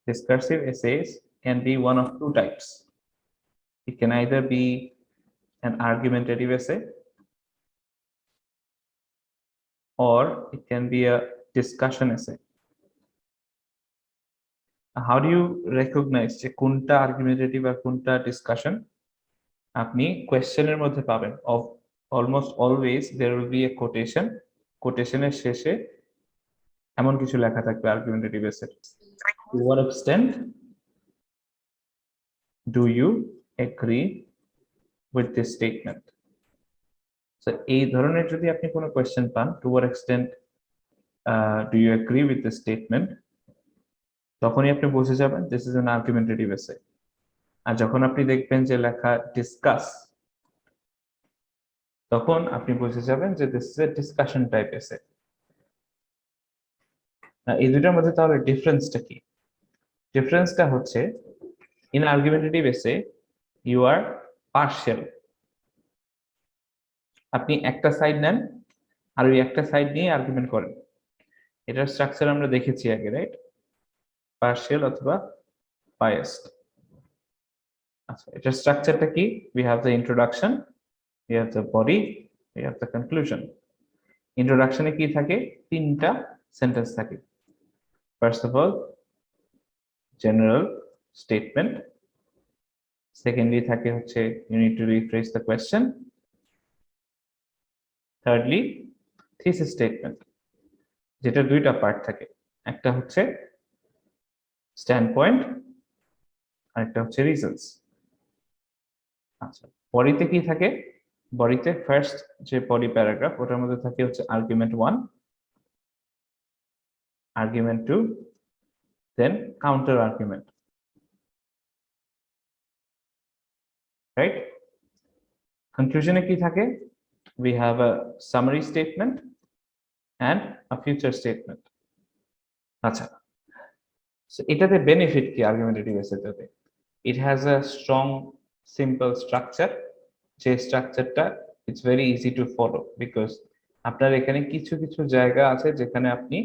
Discursive essays can be one of two types. It can either be an argumentative essay or it can be a discussion essay. How do you recognize যে কোনটা argumentative আর কোনটা discussion? আপনি কোয়েশ্চেনের মধ্যে পাবেন of almost always there will be a quotation. কোটেশনের শেষে এমন কিছু লেখা থাকবে argumentative essay. To what extent do you agree with this statement? So এই ধরনের যদি আপনি কোনো কোয়েশ্চেন পান, to what extent do you agree with this statement, তখনই আপনি বুঝে যাবেন this is an argumentative essay. আর যখন আপনি দেখবেন যে লেখা discuss, তখন আপনি বুঝে যাবেন যে this is a discussion type essay. এই দুটোর মধ্যে তাহলে ডিফারেন্সটা কি? ডিফারেন্সটা হচ্ছে in argumentative essay you are partial. আপনি একটা সাইড নেন আর ওই একটা সাইড নিয়ে আর্গুমেন্ট করেন। এটার স্ট্রাকচার আমরা দেখেছি আগে, রাইট? পার্শিয়াল অথবা বায়াসড। আচ্ছা, এটার স্ট্রাকচারটা কি? we have the introduction, we have the body, we have the conclusion. ইন্ট্রোডাকশনে কি থাকে? তিনটা সেন্টেন্স থাকে। First of all general statement, secondly থাকে হচ্ছে you need to rephrase the question, thirdly thesis statement, যেটা দুইটা পার্ট থাকে, একটা হচ্ছে স্ট্যান্ড পয়েন্ট আর একটা হচ্ছে রিজনস। আচ্ছা, বডিতে কি থাকে? বডিতে ফার্স্ট যে বডি প্যারাগ্রাফ, ওটার মধ্যে থাকে হচ্ছে আর্গুমেন্ট 1, আর্গুমেন্ট 2, দেন কাউন্টার আর্গুমেন্ট, রাইট? কনক্লুশনে কি থাকে? we have a summary statement and a future statement. আচ্ছা, so এটাতে বেনিফিট কি argumentative এসেতে? it has a strong simple structure, যে স্ট্রাকচারটা it's very easy to follow because আপনার এখানে কিছু কিছু জায়গা আছে যেখানে আপনি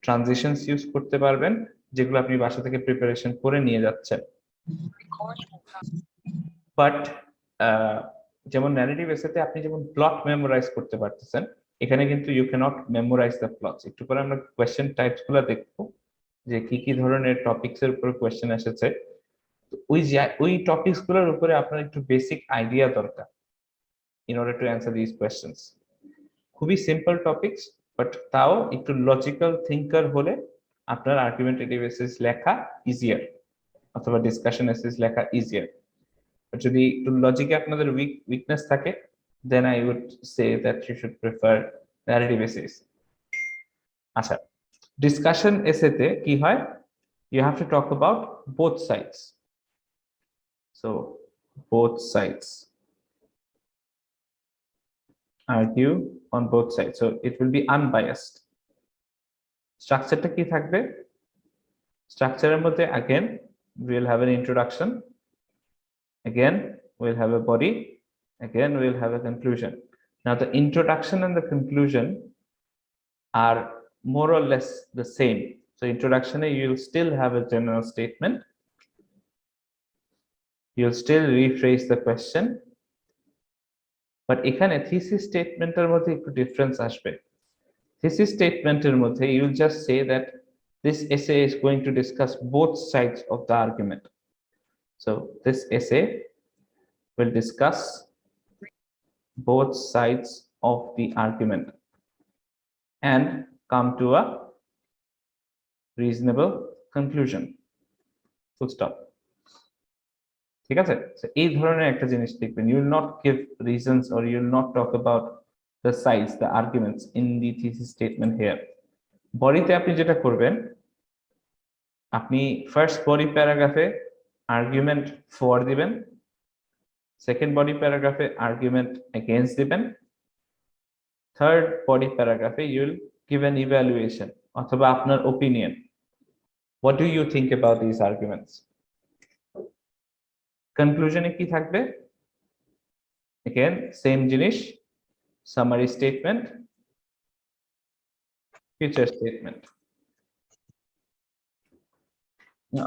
ট্রানজিশনস ইউজ করতে পারবেন, যেগুলো আপনি বাসা থেকে প্রিপারেশন করে নিয়ে যাচ্ছেন। বাট যেমন ন্যারেটিভ এসেতে আপনি যেমন প্লট মেমোরাইজ করতে পারতেছেন, এখানে কিন্তু you can't memorise the plots. একটু পরে আমরা কোয়েশ্চেন টাইপস গুলো দেখবো যে কি কি ধরনের টপিকস এর উপর কোয়েশ্চেন এসেছে। ওই টপিকস গুলোর উপরে আপনার একটু বেসিক আইডিয়া দরকার in order to answer these questions. খুবই সিম্পল টপিকস, বাট তাও একটু লজিক্যাল থিঙ্কার হলে আপনার আর্গুমেন্টেটিভ এসেস লেখা ইজিয়ার অথবা ডিসকাশন এসেস লেখা ইজিয়ার। যদি একটু লজিকে আপনাদের উইকনেস থাকে, then I would say that you should prefer narrative essays. আচ্ছা, ডিসকাশন এসেতে কি হয়? You have to talk about both sides. So both sides, argue on both sides, so it will be unbiased. স্ট্রাকচারটা কি থাকবে? স্ট্রাকচারের মধ্যে again we will have an introduction, again we'll have a body, again we'll have a conclusion. Now the introduction and the conclusion are more or less the same. So introduction you'll still have a general statement, you'll still rephrase the question, but এখানে thesis statemenটের মধ্যে একটু difference আসবে। thesis statemenটের মধ্যে you'll just say that this essay is going to discuss both sides of the argument. So this essay will discuss both sides of the argument and come to a reasonable conclusion. Full stop. ঠিক আছে? So এই ধরনের একটা জিনিস লিখবেন। You will not give reasons or you will not talk about the sides, the arguments in the thesis statement here. বডিতে আপনি যেটা করবেন, আপনি ফার্স্ট বডি প্যারাগ্রাফে আর্গুমেন্ট ফর দিবেন, সেকেন্ড বডি প্যারাগ্রাফে আর্গুমেন্ট এগেইনস্ট দিবেন, থার্ড বডি প্যারাগ্রাফে you will give an evaluation অথবা আপনার opinion. What do you think about this arguments? কনক্লুশনে কি থাকবে? এগেইন সেম জিনিস, summary statement, future statement.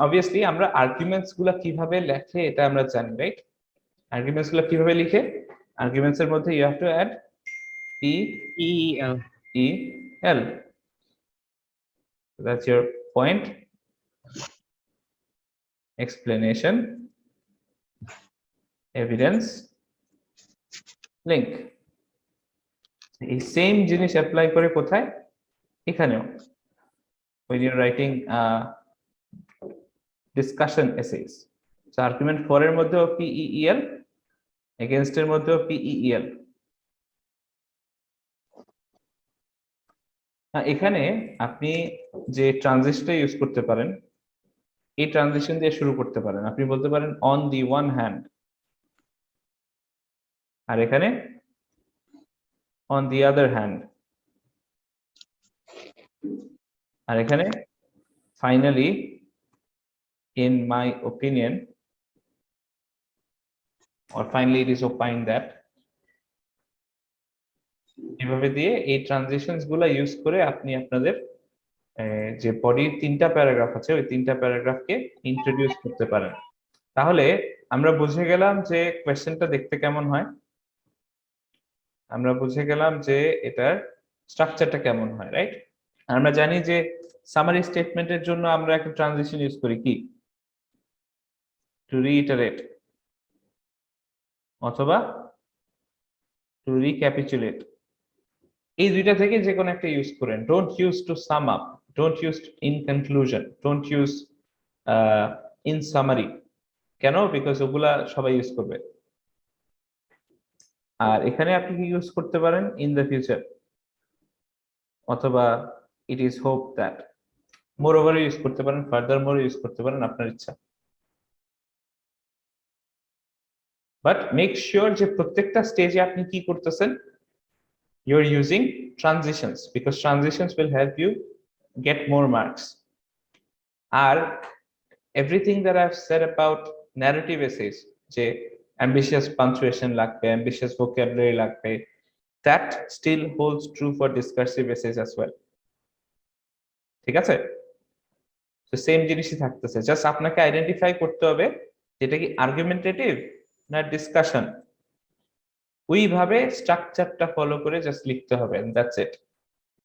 Obviously আমরা আর্গুমেন্টস গুলা কিভাবে লেখে এটা আমরা জানি, রাইট? আর্গুমেন্টস গুলা কিভাবে লিখে? আর্গুমেন্টস এর মধ্যে you have to add EEL. EL. That's your point. Explanation, evidence, link. এই সেম জিনিস অ্যাপ্লাই করে কোথায়? এখানেও when you're writing discussion essays. So argument 4 এর মধ্যেও PEEL, against এর মধ্যেও PEEL. এখানে আপনি যে ট্রানজিশনটা ইউজ করতে পারেন, এই ট্রানজিশন দিয়ে শুরু করতে পারেন। আপনি বলতে পারেন অন দি ওয়ান হ্যান্ড, আর এখানে অন দি আদার হ্যান্ড, আর এখানে finally in my opinion, or finally it is opined that. এভাবে দিয়ে এই ট্রানজিশনস গুলা ইউজ করে আপনি আপনাদের যে বডির 3টা প্যারাগ্রাফ আছে ওই 3টা প্যারাগ্রাফকে ইন্ট্রোডিউস করতে পারেন। তাহলে আমরা বুঝে গেলাম যে কোয়েশ্চেনটা দেখতে কেমন হয়, আমরা বুঝে গেলাম যে এটার স্ট্রাকচারটা কেমন হয়, রাইট? আমরা জানি যে সামারি স্টেটমেন্টের জন্য আমরা একটা ট্রানজিশন ইউজ করি কি, টু রিইটারেট অথবা টু রিক্যাপিচুলেট। এই দুইটা থেকে যে কোনো একটা ইউজ করেন। Don't use to sum up, don't use in conclusion, don't use in summary. কেন? বিকজ ওগুলা সবাই ইউজ করবে। আর এখানে আপনি কি ইউজ করতে পারেন? ইন দ্য ফিউচার অথবা it is hope that. More over use করতে পারেন, ফার্দার মোর ইউজ করতে পারেন, আপনার ইচ্ছা। বাট মেক শিওর যে প্রত্যেকটা স্টেজে আপনি কি করতেছেন, you're using transitions, because transitions will help you get more marks. R everything that I've said about narrative essays, যে ambitious punctuation লাগবে, ambitious vocabulary লাগবে, that still holds true for discursive essays as well. ঠিক আছে? তো same জিনিসই থাকতেছে, just আপনাকে identify করতে হবে যেটা কি আর্গুমেন্টেটিভ না ডিসকাশন। ওইভাবে স্ট্রাকচারটা ফলো করে জাস্ট লিখতে হবে, দ্যাটস ইট।